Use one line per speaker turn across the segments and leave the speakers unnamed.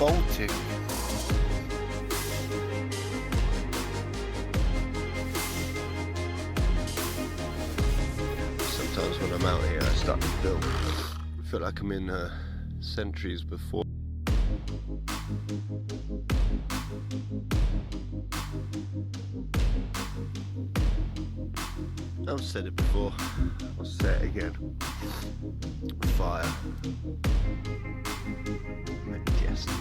Baltic. Sometimes when I'm out here I start to feel like I'm in centuries before. I've said it before, I'll say it again. Fire. Majestic.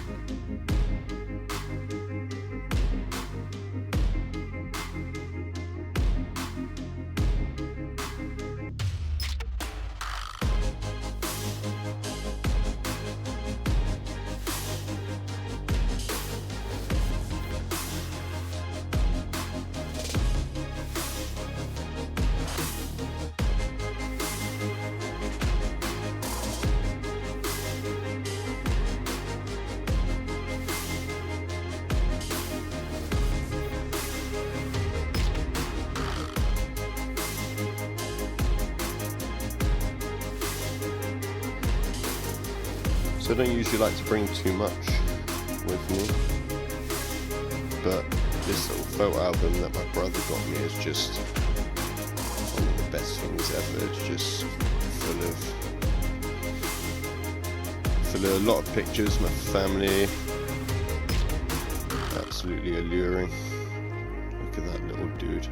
So I don't usually like to bring too much with me, but this little photo album that my brother got me is just one of the best things ever. It's just full of a lot of pictures, my family, absolutely alluring. Look at that little dude.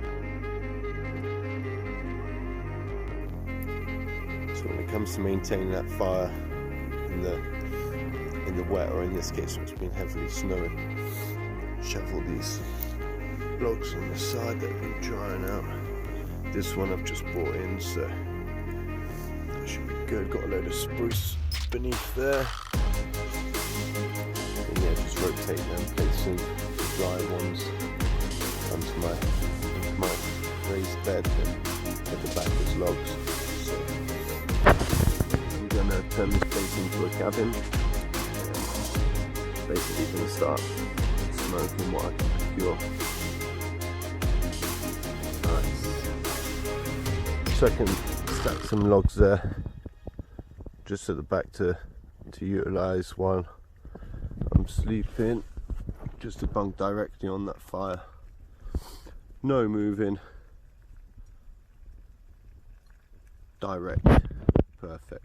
So when it comes to maintaining that fire in the wet, or in this case it's been heavily snowing, shovel these logs on the side that have been drying out. This one I've just brought in, so that should be good. Got a load of spruce beneath there, and yeah, just rotate them, placing the dry ones onto my raised bed and at the back as logs. So I'm gonna turn this place into a cabin. Basically going to start smoking what I can procure. Nice. So I can stack some logs there just at the back to utilise while I'm sleeping, just to bunk directly on that fire. No moving. Direct. Perfect.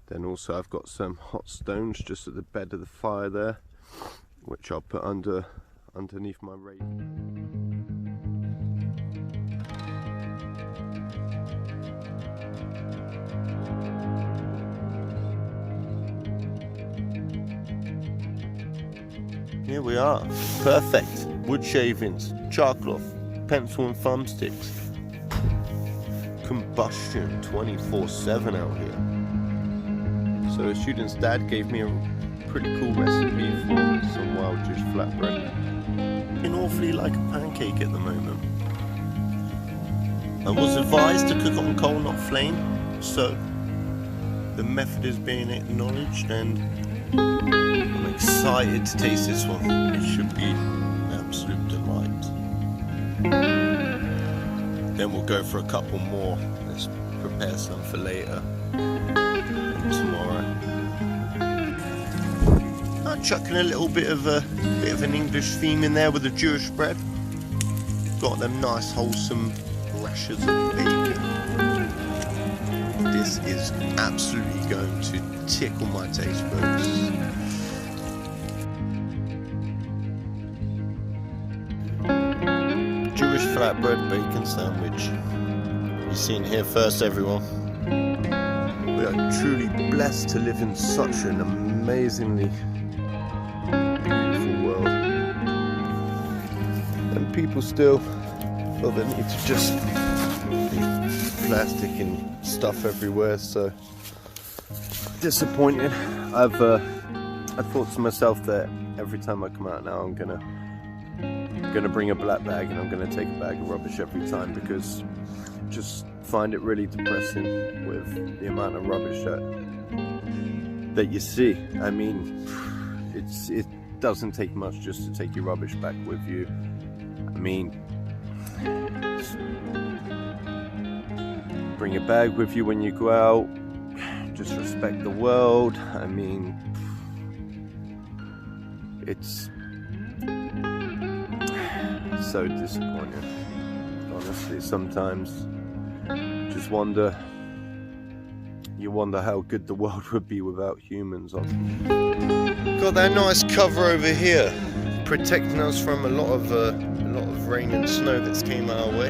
Then also I've got some hot stones just at the bed of the fire there, which I'll put underneath my radiator. Here we are, perfect. Wood shavings, charcloth, pencil and thumbsticks. Combustion 24/7 out here. So a student's dad gave me a pretty cool recipe for some wild juice flatbread. Looking awfully like a pancake at the moment. I was advised to cook on coal, not flame, so the method is being acknowledged, and I'm excited to taste this one. It should be an absolute delight. Then we'll go for a couple more. Let's prepare some for later. Tomorrow. I'm chucking a little bit of an English theme in there with the Jewish bread. Got them nice wholesome rashers of bacon. This is absolutely going to tickle my taste buds. Jewish flatbread bacon sandwich. You've seen here first, everyone. We are truly blessed to live in such an amazingly beautiful world. And people still feel the need to just leave plastic and stuff everywhere, so disappointed. I thought to myself that every time I come out now I'm gonna bring a black bag, and I'm gonna take a bag of rubbish every time, because just find it really depressing with the amount of rubbish that you see. I mean, it doesn't take much just to take your rubbish back with you. I mean, bring a bag with you when you go out. Just respect the world. I mean, it's so disappointing. Honestly, sometimes just wonder how good the world would be without humans. Got that nice cover over here, protecting us from a lot of rain and snow that's came our way.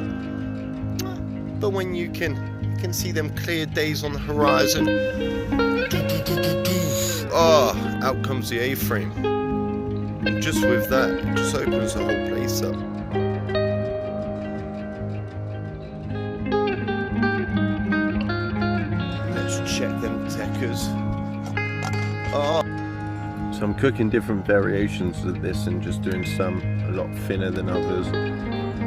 But when you can see them clear days on the horizon, out comes the A-frame, and just with that, it just opens the whole place up. Check them techers. So I'm cooking different variations of this and just doing some a lot thinner than others.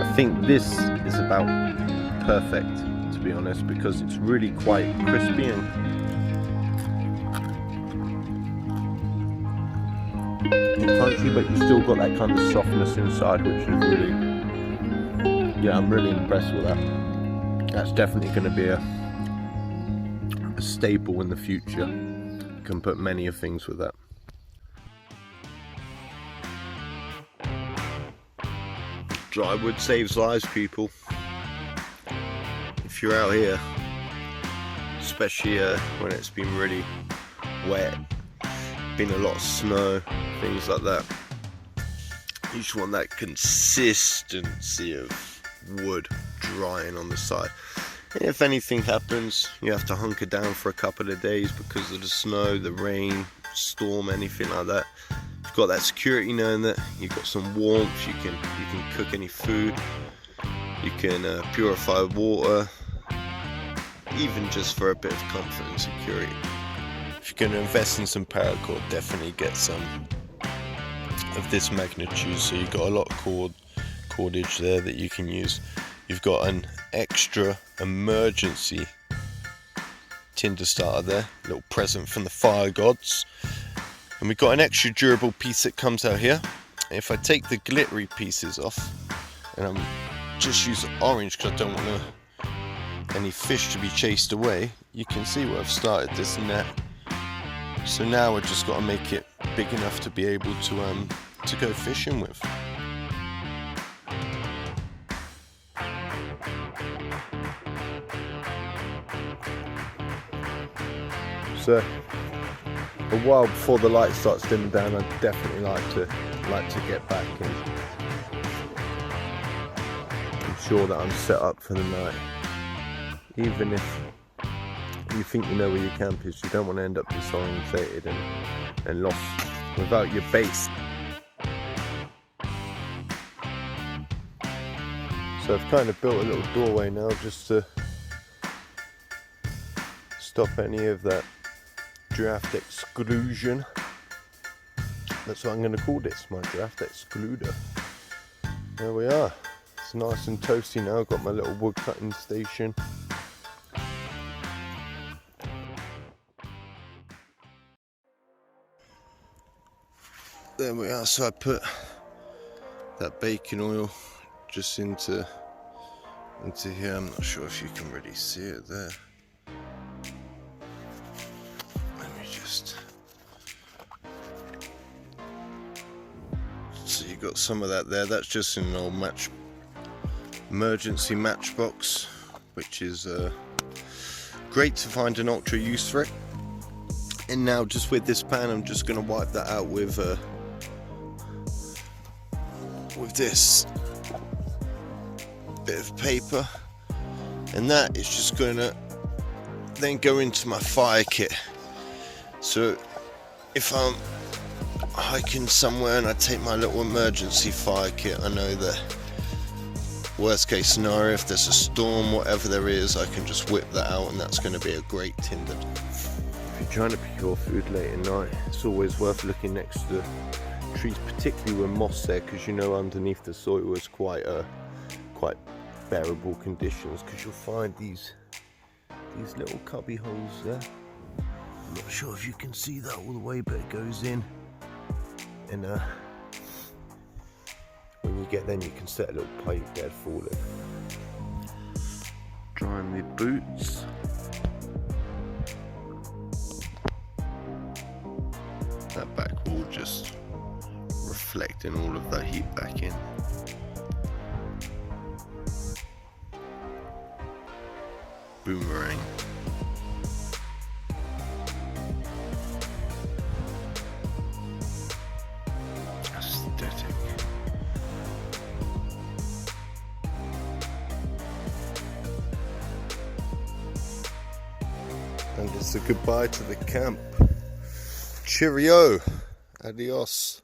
I think this is about perfect, to be honest, because it's really quite crispy and crunchy, but you still got that kind of softness inside, which is really, yeah, I'm really impressed with that. That's definitely going to be a staple in the future. You can put many of things with that. Dry wood saves lives, people. If you're out here, especially when it's been really wet, been a lot of snow, things like that, you just want that consistency of wood drying on the side. If anything happens, you have to hunker down for a couple of days because of the snow, the rain, storm, anything like that. You've got that security knowing that you've got some warmth, you can cook any food, you can purify water, even just for a bit of comfort and security. If you're going to invest in some paracord, definitely get some of this magnitude, so you've got a lot of cordage there that you can use. You've got an extra emergency tinder starter there, a little present from the fire gods. And we've got an extra durable piece that comes out here. If I take the glittery pieces off, and I'm just use orange because I don't want any fish to be chased away, you can see where I've started this net. So now I've just got to make it big enough to be able to go fishing with. So a while before the light starts dimming down, I'd definitely like to get back and ensure that I'm set up for the night. Even if you think you know where your camp is, you don't want to end up disorientated and lost without your base. So I've kind of built a little doorway now just to stop any of that draft exclusion. That's what I'm going to call this, my draft excluder. There we are. It's nice and toasty now. I've got my little wood cutting station. There we are. So I put that bacon oil just into here. I'm not sure if you can really see it there. So you got some of that there. That's just in an old emergency matchbox, which is great to find an ultra use for it. And now just with this pan, I'm just going to wipe that out with this bit of paper, and that is just going to then go into my fire kit. So if I'm hiking somewhere and I take my little emergency fire kit, I know that worst case scenario, if there's a storm, whatever there is, I can just whip that out, and that's going to be a great tinder. If you're trying to procure food late at night, it's always worth looking next to trees, particularly with moss there, because you know underneath the soil is quite bearable conditions, because you'll find these little cubby holes there. I'm not sure if you can see that all the way, but it goes in, and when you get there, you can set a little pipe there for it. Drying my boots. That back wall just reflecting all of that heat back in. Boomerang. Aesthetic. And it's a goodbye to the camp. Cheerio. Adios.